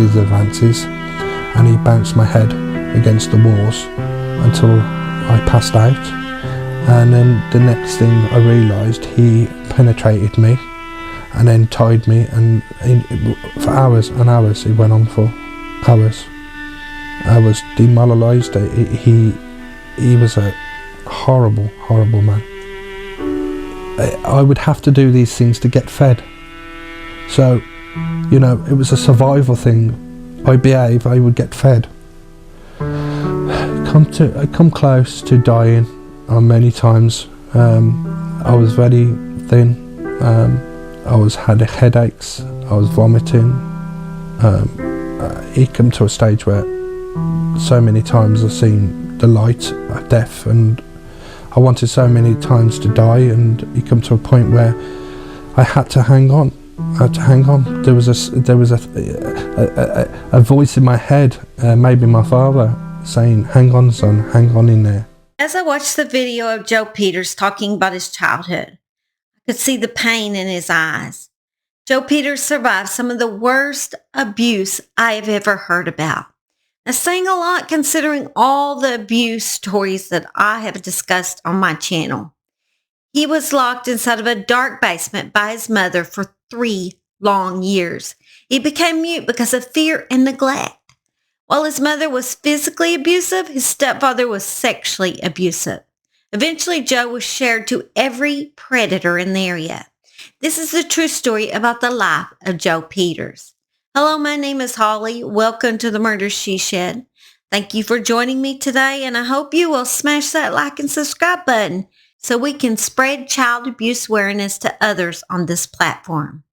his advances, and he bounced my head against the walls until I passed out. And then the next thing I realised, he penetrated me and then tied me, and for hours and hours, it went on for hours. I was demoralised. He was a horrible, horrible man. I would have to do these things to get fed. So, you know, it was a survival thing. I behave, I would get fed. I come close to dying many times. I was very thin. Had headaches. I was vomiting. It came to a stage where so many times I've seen the light of death, and I wanted so many times to die, and it came to a point where I had to hang on. There was a voice in my head, maybe my father, saying, "Hang on, son, hang on in there." As I watched the video of Joe Peters talking about his childhood, I could see the pain in his eyes. Joe Peters survived some of the worst abuse I have ever heard about. That's saying a lot considering all the abuse stories that I have discussed on my channel. He was locked inside of a dark basement by his mother for 3 long years. He became mute because of fear and neglect. While his mother was physically abusive, his stepfather was sexually abusive. Eventually, Joe was shared to every predator in the area. This is the true story about the life of Joe Peters. Hello, my name is Holly. Welcome to the Murder She Shed. Thank you for joining me today, and I hope you will smash that like and subscribe button so we can spread child abuse awareness to others on this platform.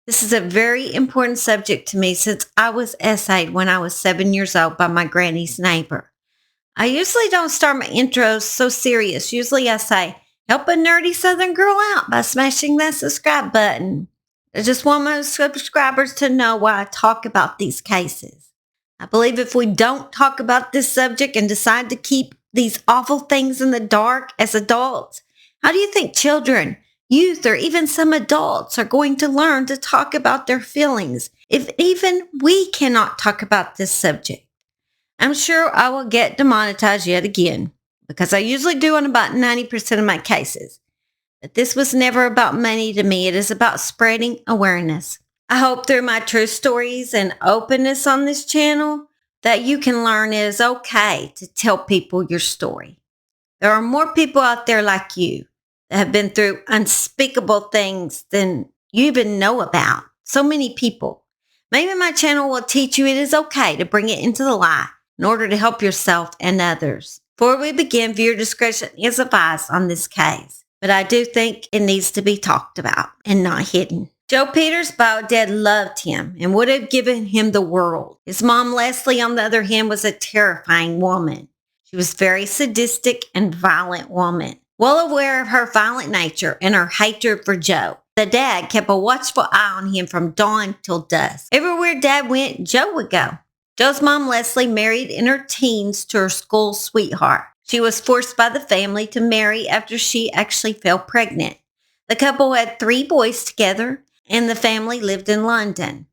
This is a very important subject to me since I was essayed when I was 7 years old by my granny's neighbor. I usually don't start my intros so serious. Usually I say, help a nerdy Southern girl out by smashing that subscribe button. I just want my subscribers to know why I talk about these cases. I believe if we don't talk about this subject and decide to keep these awful things in the dark as adults, how do you think children, youth, or even some adults are going to learn to talk about their feelings if even we cannot talk about this subject? I'm sure I will get demonetized yet again, because I usually do on about 90% of my cases. But this was never about money to me. It is about spreading awareness. I hope through my true stories and openness on this channel that you can learn it is okay to tell people your story. There are more people out there like you that have been through unspeakable things than you even know about. So many people. Maybe my channel will teach you it is okay to bring it into the light in order to help yourself and others. Before we begin, viewer discretion is advised on this case, but I do think it needs to be talked about and not hidden. Joe Peters' bio dad loved him and would have given him the world. His mom, Leslie, on the other hand, was a terrifying woman. She was a very sadistic and violent woman. Well aware of her violent nature and her hatred for Joe, the dad kept a watchful eye on him from dawn till dusk. Everywhere Dad went, Joe would go. Joe's mom, Leslie, married in her teens to her school sweetheart. She was forced by the family to marry after she actually fell pregnant. The couple had 3 boys together, and the family lived in London.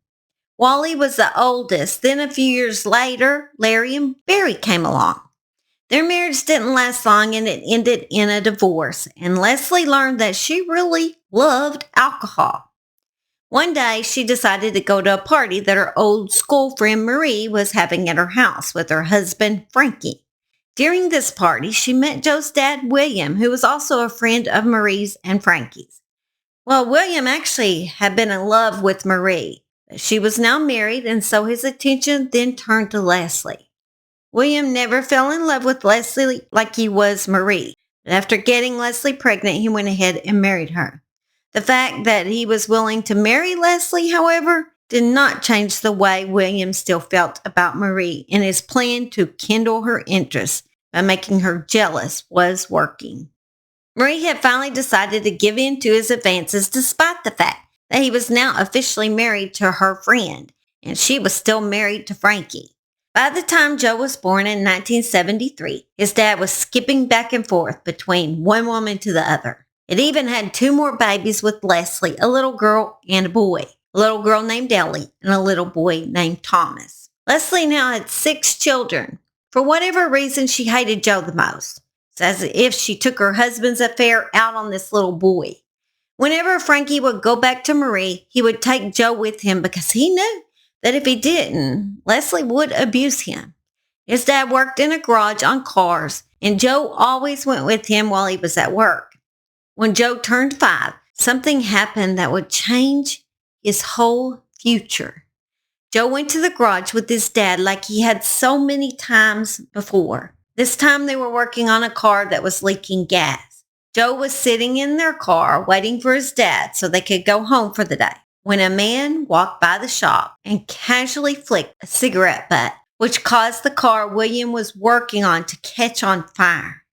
Wally was the oldest. Then a few years later, Larry and Barry came along. Their marriage didn't last long, and it ended in a divorce, and Leslie learned that she really loved alcohol. One day, she decided to go to a party that her old school friend Marie was having at her house with her husband, Frankie. During this party, she met Joe's dad, William, who was also a friend of Marie's and Frankie's. Well, William actually had been in love with Marie. She was now married, and so his attention then turned to Leslie. William never fell in love with Leslie like he was Marie, but after getting Leslie pregnant, he went ahead and married her. The fact that he was willing to marry Leslie, however, did not change the way William still felt about Marie, and his plan to kindle her interest by making her jealous was working. Marie had finally decided to give in to his advances despite the fact that he was now officially married to her friend, and she was still married to Frankie. By the time Joe was born in 1973, his dad was skipping back and forth between one woman to the other. It even had 2 more babies with Leslie, a little girl and a boy. a little girl named Ellie, and a little boy named Thomas. Leslie now had 6 children. For whatever reason, she hated Joe the most. It's as if she took her husband's affair out on this little boy. Whenever Frankie would go back to Marie, he would take Joe with him because he knew that if he didn't, Leslie would abuse him. His dad worked in a garage on cars, and Joe always went with him while he was at work. When Joe turned 5, something happened that would change his whole future. Joe went to the garage with his dad like he had so many times before. This time they were working on a car that was leaking gas. Joe was sitting in their car waiting for his dad so they could go home for the day, when a man walked by the shop and casually flicked a cigarette butt, which caused the car William was working on to catch on fire.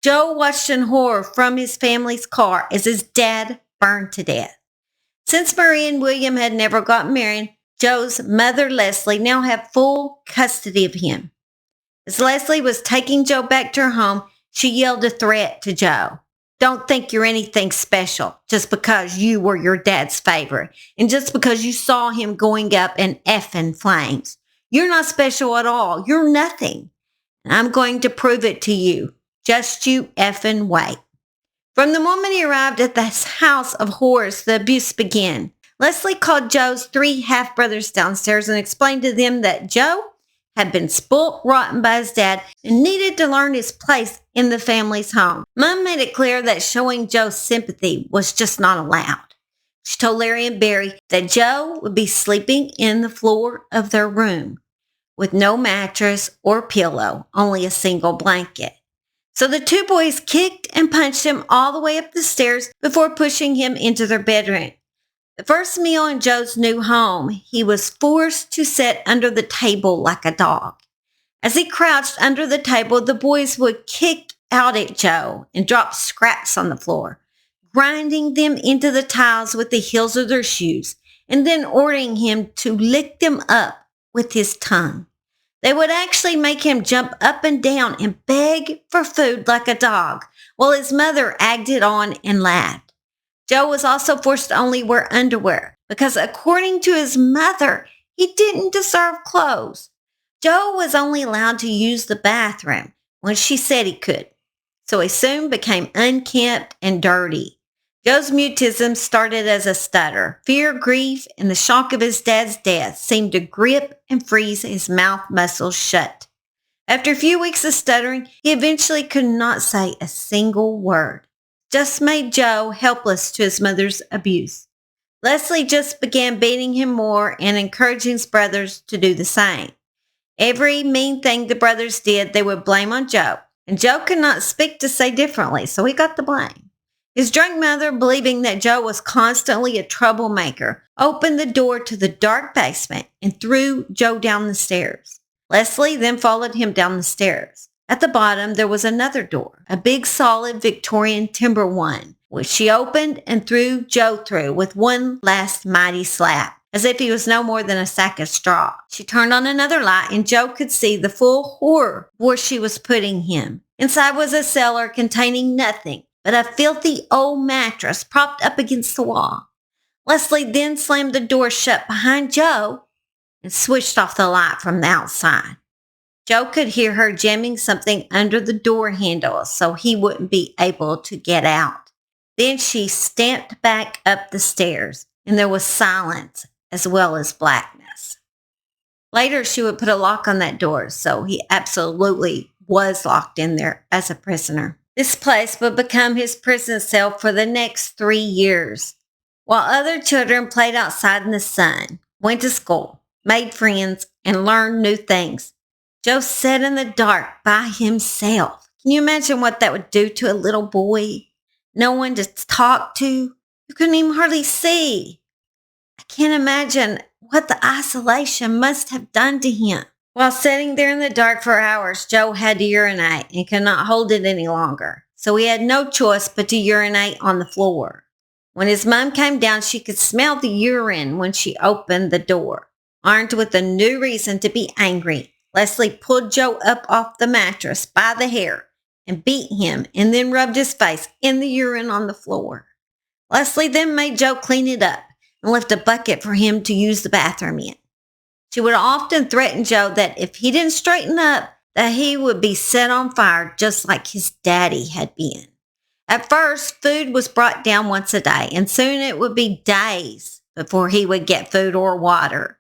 Joe watched in horror from his family's car as his dad burned to death. Since Marie and William had never gotten married, Joe's mother, Leslie, now had full custody of him. As Leslie was taking Joe back to her home, she yelled a threat to Joe. Don't think you're anything special just because you were your dad's favorite and just because you saw him going up in effing flames. You're not special at all. You're nothing. And I'm going to prove it to you. Just you effing wait. From the moment he arrived at this house of horrors, the abuse began. Leslie called Joe's 3 half-brothers downstairs and explained to them that Joe had been spoilt rotten by his dad and needed to learn his place in the family's home. Mom made it clear that showing Joe sympathy was just not allowed. She told Larry and Barry that Joe would be sleeping in the floor of their room with no mattress or pillow, only a single blanket. So the 2 boys kicked and punched him all the way up the stairs before pushing him into their bedroom. The first meal in Joe's new home, he was forced to sit under the table like a dog. As he crouched under the table, the boys would kick out at Joe and drop scraps on the floor, grinding them into the tiles with the heels of their shoes, and then ordering him to lick them up with his tongue. They would actually make him jump up and down and beg for food like a dog, while his mother egged it on and laughed. Joe was also forced to only wear underwear because, according to his mother, he didn't deserve clothes. Joe was only allowed to use the bathroom when she said he could, so he soon became unkempt and dirty. Joe's mutism started as a stutter. Fear, grief, and the shock of his dad's death seemed to grip and freeze his mouth muscles shut. After a few weeks of stuttering, he eventually could not say a single word. Just made Joe helpless to his mother's abuse. Leslie just began beating him more and encouraging his brothers to do the same. Every mean thing the brothers did, they would blame on Joe, and Joe could not speak to say differently, so he got the blame. His drunk mother, believing that Joe was constantly a troublemaker, opened the door to the dark basement and threw Joe down the stairs. Leslie then followed him down the stairs. At the bottom, there was another door, a big, solid Victorian timber one, which she opened and threw Joe through with one last mighty slap, as if he was no more than a sack of straw. She turned on another light, and Joe could see the full horror where she was putting him. Inside was a cellar containing nothing but a filthy old mattress propped up against the wall. Leslie then slammed the door shut behind Joe and switched off the light from the outside. Joe could hear her jamming something under the door handle so he wouldn't be able to get out. Then she stamped back up the stairs, and there was silence as well as blackness. Later, she would put a lock on that door, so he absolutely was locked in there as a prisoner. This place would become his prison cell for the next 3 years. While other children played outside in the sun, went to school, made friends, and learned new things, Joe sat in the dark by himself. Can you imagine what that would do to a little boy? No one to talk to. You couldn't even hardly see. I can't imagine what the isolation must have done to him. While sitting there in the dark for hours, Joe had to urinate and could not hold it any longer. So he had no choice but to urinate on the floor. When his mom came down, she could smell the urine when she opened the door. Armed with a new reason to be angry, Leslie pulled Joe up off the mattress by the hair and beat him and then rubbed his face in the urine on the floor. Leslie then made Joe clean it up, and left a bucket for him to use the bathroom in. She would often threaten Joe that if he didn't straighten up, that he would be set on fire just like his daddy had been. At first, food was brought down once a day, and soon it would be days before he would get food or water.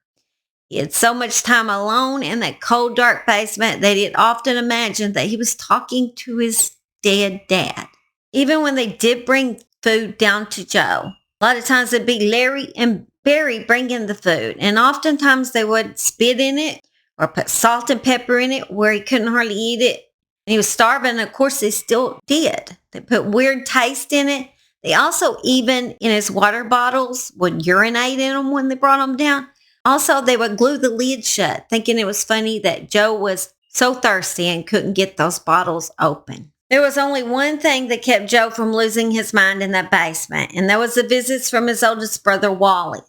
He had so much time alone in that cold, dark basement that he had often imagined that he was talking to his dead dad. Even when they did bring food down to Joe, a lot of times it'd be Larry and Barry bringing the food, and oftentimes they would spit in it or put salt and pepper in it where he couldn't hardly eat it. And he was starving, and of course they still did. They put weird taste in it. They also, even in his water bottles, would urinate in them when they brought them down. Also, they would glue the lid shut, thinking it was funny that Joe was so thirsty and couldn't get those bottles open. There was only one thing that kept Joe from losing his mind in that basement, and that was the visits from his oldest brother, Wally.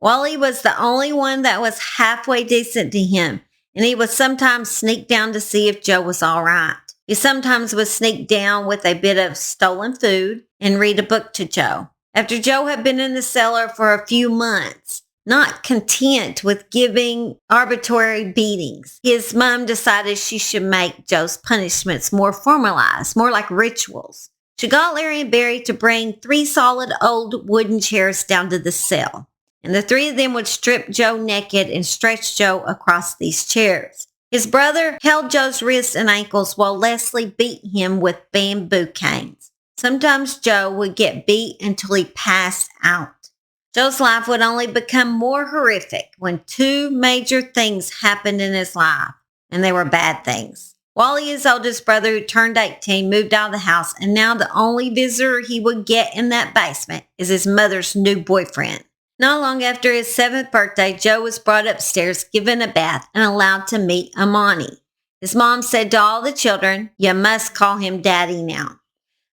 Wally was the only one that was halfway decent to him, and he would sometimes sneak down to see if Joe was all right. He sometimes would sneak down with a bit of stolen food and read a book to Joe. After Joe had been in the cellar for a few months, not content with giving arbitrary beatings, his mom decided she should make Joe's punishments more formalized, more like rituals. She got Larry and Barry to bring 3 solid old wooden chairs down to the cell, and the 3 of them would strip Joe naked and stretch Joe across these chairs. His brother held Joe's wrists and ankles while Leslie beat him with bamboo canes. Sometimes Joe would get beat until he passed out. Joe's life would only become more horrific when 2 major things happened in his life, and they were bad things. Wally, his oldest brother, who turned 18, moved out of the house, and now the only visitor he would get in that basement is his mother's new boyfriend. Not long after his 7th birthday, Joe was brought upstairs, given a bath, and allowed to meet Amani. His mom said to all the children, "You must call him Daddy now."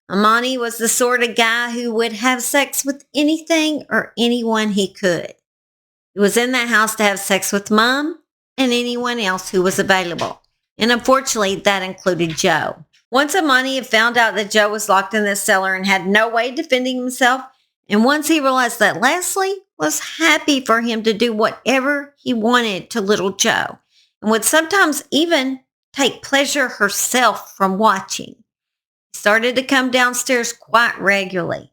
Amani was the sort of guy who would have sex with anything or anyone he could. He was in that house to have sex with Mom and anyone else who was available. And unfortunately, that included Joe. Once Amani had found out that Joe was locked in the cellar and had no way of defending himself, and once he realized that Leslie was happy for him to do whatever he wanted to little Joe, and would sometimes even take pleasure herself from watching, he started to come downstairs quite regularly.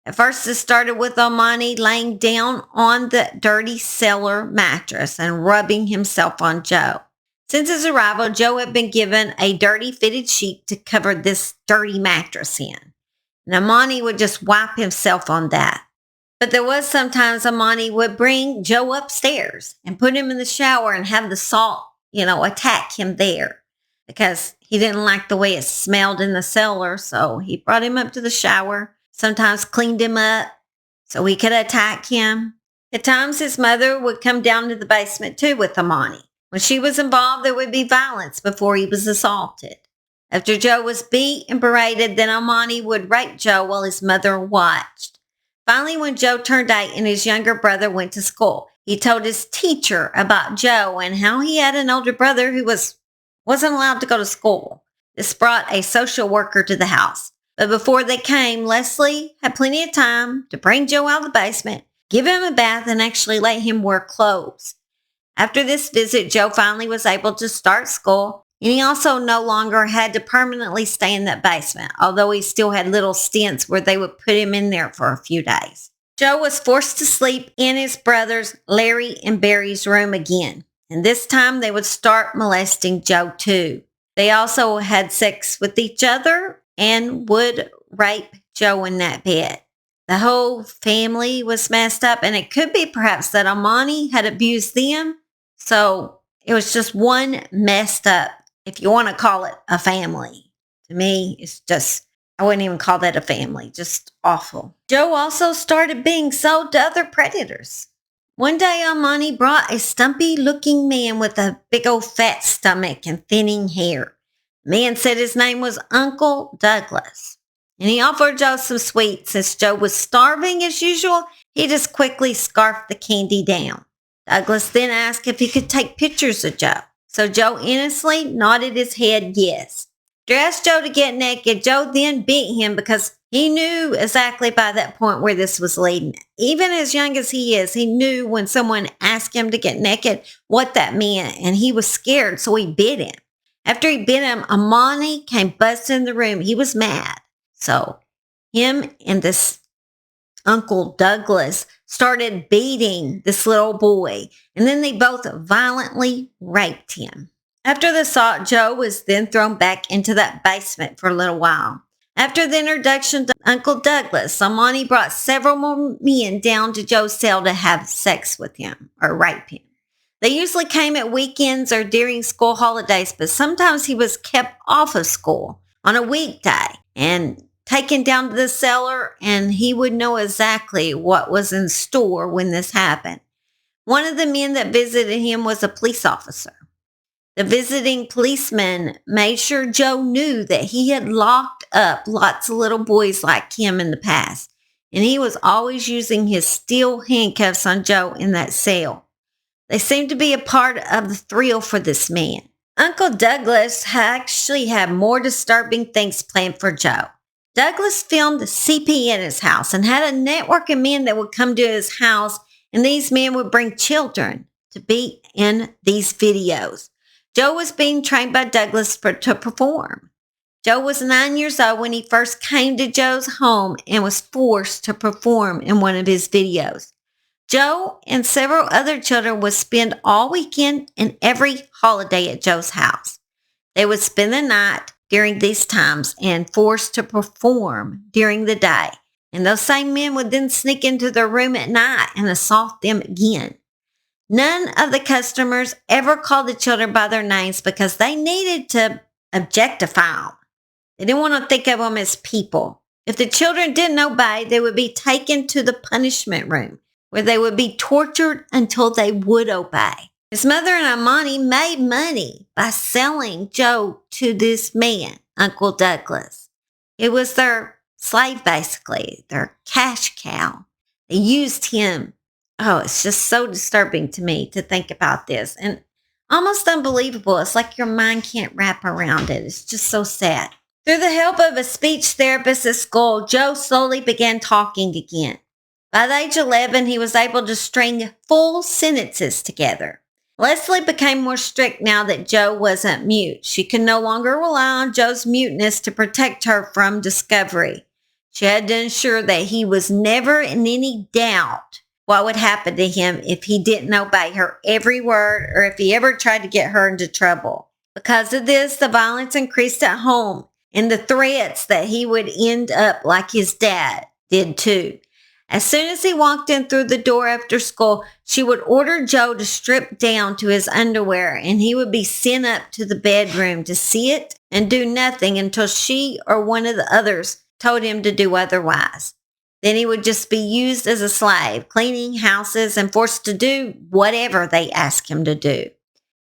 At first, it started with Amani laying down on the dirty cellar mattress and rubbing himself on Joe. Since his arrival, Joe had been given a dirty fitted sheet to cover this dirty mattress in, and Amani would just wipe himself on that. But there was sometimes Amani would bring Joe upstairs and put him in the shower and have the salt, attack him there, because he didn't like the way it smelled in the cellar. So he brought him up to the shower, sometimes cleaned him up so he could attack him. At times, his mother would come down to the basement too with Amani. When she was involved, there would be violence before he was assaulted. After Joe was beat and berated, then Amani would rape Joe while his mother watched. Finally, when Joe turned 8 and his younger brother went to school, he told his teacher about Joe and how he had an older brother who wasn't allowed to go to school. This brought a social worker to the house. But before they came, Leslie had plenty of time to bring Joe out of the basement, give him a bath, and actually let him wear clothes. After this visit, Joe finally was able to start school, and he also no longer had to permanently stay in that basement, although he still had little stints where they would put him in there for a few days. Joe was forced to sleep in his brothers Larry and Barry's room again, and this time they would start molesting Joe too. They also had sex with each other and would rape Joe in that bed. The whole family was messed up, and it could be perhaps that Amani had abused them. So it was just one messed up, if you want to call it a family. To me, it's just, I wouldn't even call that a family, just awful. Joe also started being sold to other predators. One day, Amani brought a stumpy-looking man with a big old fat stomach and thinning hair. The man said his name was Uncle Douglas, and he offered Joe some sweets. Since Joe was starving as usual, he just quickly scarfed the candy down. Douglas then asked if he could take pictures of Joe, so Joe innocently nodded his head yes. dressed Joe to get naked. Joe then beat him because he knew exactly by that point where this was leading. Even as young as he is, he knew when someone asked him to get naked what that meant, and he was scared, so he bit him. After he bit him, Amani came busting in the room. He was mad. So him and this Uncle Douglas started beating this little boy, and then they both violently raped him. After the assault, Joe was then thrown back into that basement for a little while. After the introduction to Uncle Douglas, Amani brought several more men down to Joe's cell to have sex with him or rape him. They usually came at weekends or during school holidays, but sometimes he was kept off of school on a weekday and taken down to the cellar, and he would know exactly what was in store when this happened. One of the men that visited him was a police officer. The visiting policeman made sure Joe knew that he had locked up lots of little boys like him in the past, and he was always using his steel handcuffs on Joe in that cell. They seemed to be a part of the thrill for this man. Uncle Douglas actually had more disturbing things planned for Joe. Douglas filmed CP in his house and had a network of men that would come to his house, and these men would bring children to be in these videos. Joe was being trained by Douglas to perform. Joe was 9 years old when he first came to Joe's home and was forced to perform in one of his videos. Joe and several other children would spend all weekend and every holiday at Joe's house. They would spend the night during these times and forced to perform during the day. And those same men would then sneak into their room at night and assault them again. None of the customers ever called the children by their names because they needed to objectify them. They didn't want to think of them as people. If the children didn't obey, they would be taken to the punishment room where they would be tortured until they would obey. His mother and Amani made money by selling Joe to this man, Uncle Douglas. It was their slave, basically, their cash cow. They used him. Oh, it's just so disturbing to me to think about this and almost unbelievable. It's like your mind can't wrap around it. It's just so sad. Through the help of a speech therapist at school, Joe slowly began talking again. By the age of 11, he was able to string full sentences together. Leslie became more strict now that Joe wasn't mute. She could no longer rely on Joe's muteness to protect her from discovery. She had to ensure that he was never in any doubt what would happen to him if he didn't obey her every word or if he ever tried to get her into trouble. Because of this, the violence increased at home and the threats that he would end up like his dad did too. As soon as he walked in through the door after school, she would order Joe to strip down to his underwear, and he would be sent up to the bedroom to see it and do nothing until she or one of the others told him to do otherwise. Then he would just be used as a slave, cleaning houses and forced to do whatever they asked him to do.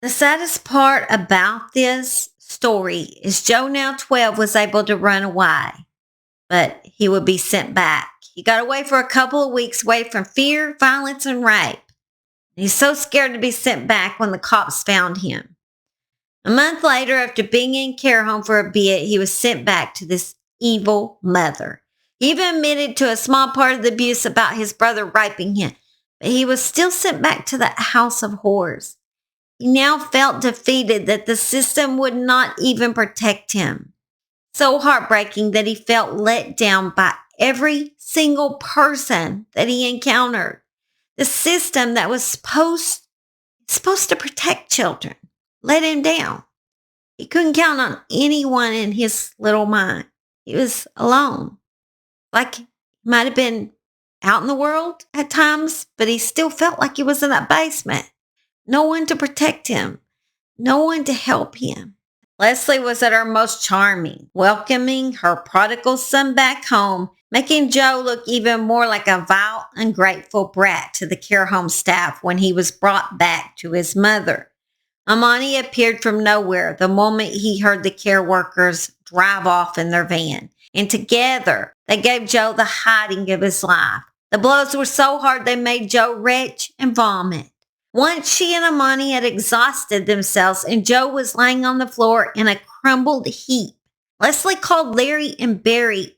The saddest part about this story is Joe, now 12, was able to run away, but he would be sent back. He got away for a couple of weeks away from fear, violence, and rape. He's so scared to be sent back when the cops found him. A month later, after being in care home for a bit, he was sent back to this evil mother. He even admitted to a small part of the abuse about his brother raping him, but he was still sent back to that house of horrors. He now felt defeated that the system would not even protect him. So heartbreaking that he felt let down by every single person that he encountered. The system that was supposed to protect children let him down. He couldn't count on anyone in his little mind. He was alone. Like he might have been out in the world at times, but he still felt like he was in that basement. No one to protect him. No one to help him. Leslie was at her most charming, welcoming her prodigal son back home, making Joe look even more like a vile, ungrateful brat to the care home staff when he was brought back to his mother. Amani appeared from nowhere the moment he heard the care workers drive off in their van, and together they gave Joe the hiding of his life. The blows were so hard they made Joe retch and vomit. Once she and Amani had exhausted themselves and Joe was laying on the floor in a crumbled heap, Leslie called Larry and Barry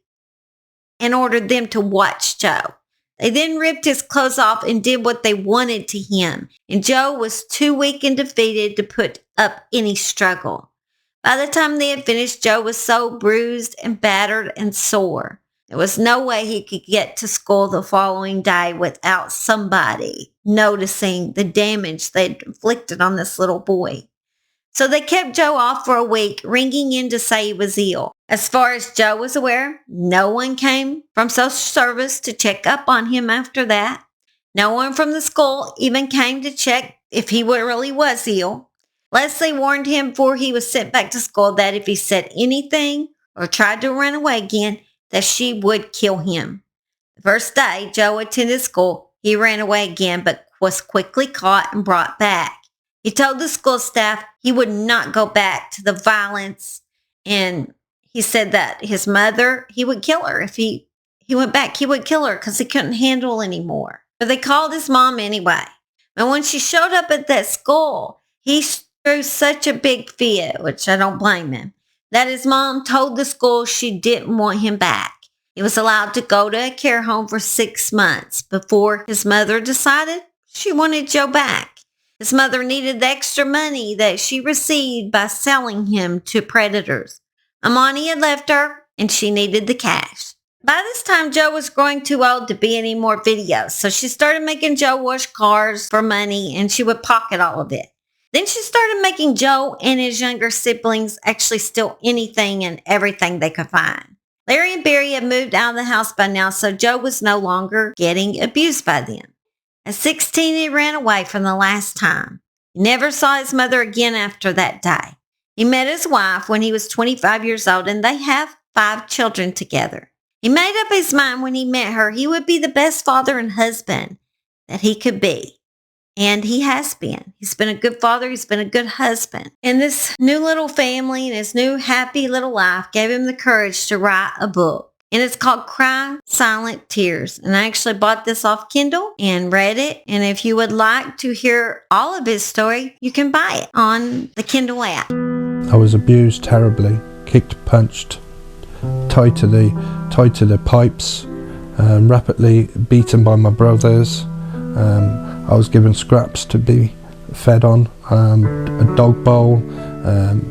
and ordered them to watch Joe. They then ripped his clothes off and did what they wanted to him, and Joe was too weak and defeated to put up any struggle. By the time they had finished, Joe was so bruised and battered and sore. There was no way he could get to school the following day without somebody noticing the damage they'd inflicted on this little boy. So they kept Joe off for a week, ringing in to say he was ill. As far as Joe was aware, no one came from social service to check up on him after that. No one from the school even came to check if he really was ill. Leslie warned him before he was sent back to school that if he said anything or tried to run away again, that she would kill him. The first day Joe attended school, he ran away again but was quickly caught and brought back. He told the school staff he would not go back to the violence, and he said that his mother, he would kill her. If he went back, he would kill her because he couldn't handle anymore. But they called his mom anyway. And when she showed up at that school, he threw such a big fit, which I don't blame him, that his mom told the school she didn't want him back. He was allowed to go to a care home for 6 months before his mother decided she wanted Joe back. His mother needed the extra money that she received by selling him to predators. Amani had left her, and she needed the cash. By this time, Joe was growing too old to be any more videos, so she started making Joe wash cars for money, and she would pocket all of it. Then she started making Joe and his younger siblings actually steal anything and everything they could find. Larry and Barry had moved out of the house by now, so Joe was no longer getting abused by them. At 16, he ran away from the last time. He never saw his mother again after that day. He met his wife when he was 25 years old, and they have 5 children together. He made up his mind when he met her he would be the best father and husband that he could be. And he has been. He's been a good father. He's been a good husband. And this new little family and his new happy little life gave him the courage to write a book. And it's called Cry Silent Tears. And I actually bought this off Kindle and read it. And if you would like to hear all of his story, you can buy it on the Kindle app. I was abused terribly, kicked, punched, tied to the pipes, rapidly beaten by my brothers. I was given scraps to be fed on, a dog bowl.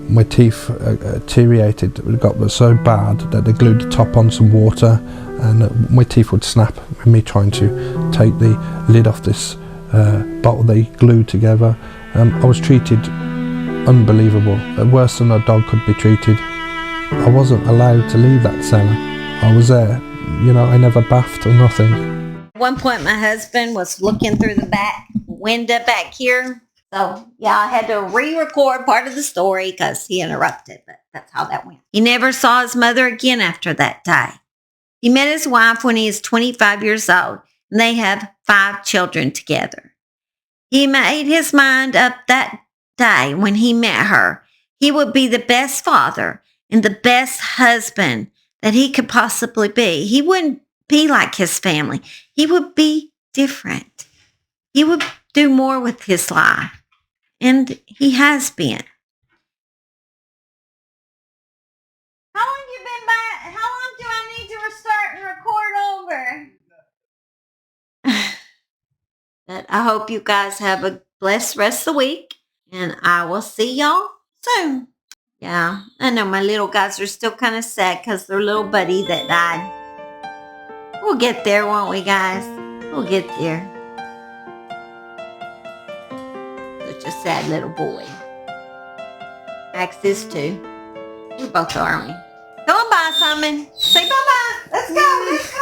My teeth deteriorated. It got so bad that they glued the top on some water, and my teeth would snap with me trying to take the lid off this bottle they glued together. I was treated unbelievable, worse than a dog could be treated. I wasn't allowed to leave that cellar. I was there, I never bathed or nothing. At one point, my husband was looking through the back window back here. So, yeah, I had to re-record part of the story because he interrupted, but that's how that went. He never saw his mother again after that day. He met his wife when he is 25 years old, and they have 5 children together. He made his mind up that day when he met her. He would be the best father and the best husband that he could possibly be. He wouldn't be like his family. He would be different. He would do more with his life. And he has been. How long you been back? How long do I need to restart and record over? But I hope you guys have a blessed rest of the week. And I will see y'all soon. Yeah, I know my little guys are still kind of sad because their little buddy that died. We'll get there, won't we, guys? We'll get there. Such a sad little boy. Max is too. We both are, aren't we? Go on, bye, Simon. Say bye-bye. Let's go. Let's go.